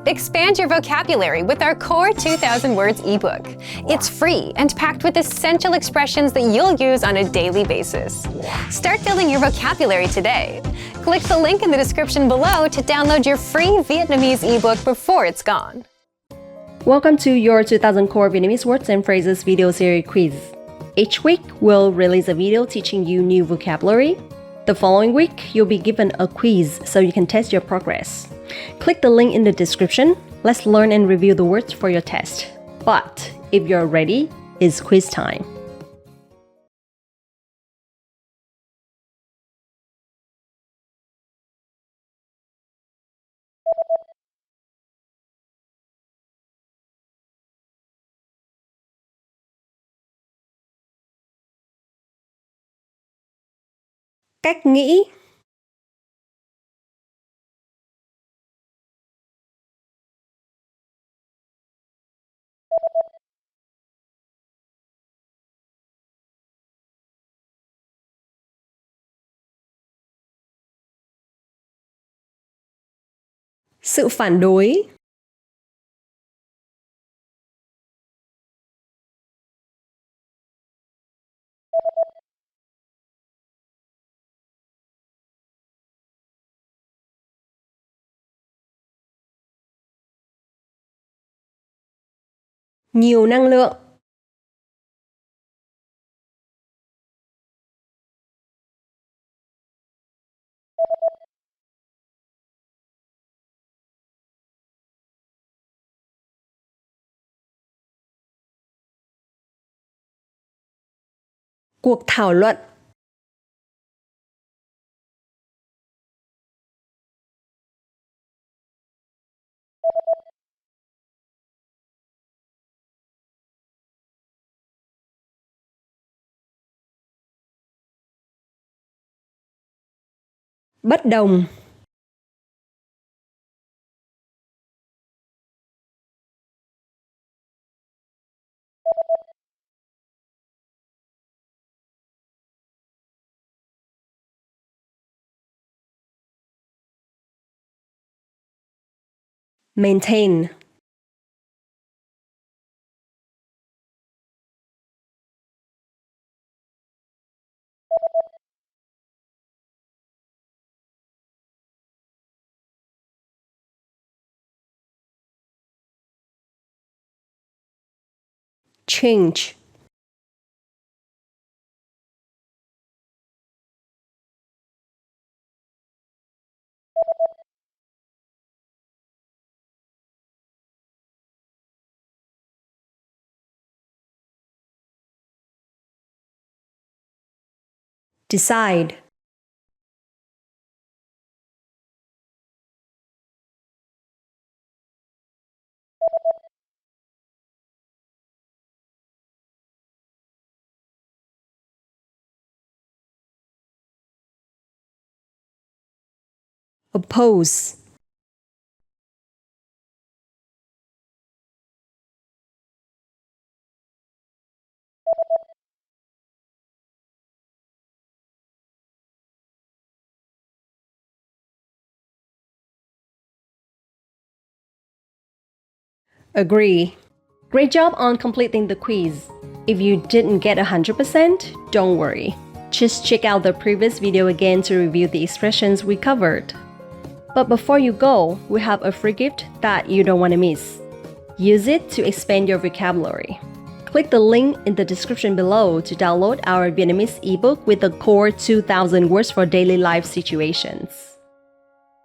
Expand your vocabulary with our Core 2000 Words ebook. It's free and packed with essential expressions that you'll use on a daily basis. Start building your vocabulary today. Click the link in the description below to download your free Vietnamese ebook before it's gone. Welcome to your 2000 Core Vietnamese Words and Phrases video series quiz. Each week, we'll release a video teaching you new vocabulary. The following week, you'll be given a quiz so you can test your progress. Click the link in the description. Let's learn and review the words for your test. But if you're ready, it's quiz time. Cách nghĩ. Sự phản đối. Nhiều năng lượng. Cuộc thảo luận. Bất đồng. Maintain. Change. Decide. Oppose. Agree. Great job on completing the quiz. If you didn't get 100%, don't worry. Just check out the previous video again to review the expressions we covered. But before you go, we have a free gift that you don't want to miss. Use it to expand your vocabulary. Click the link in the description below to download our Vietnamese ebook with the Core 2000 Words for Daily Life Situations.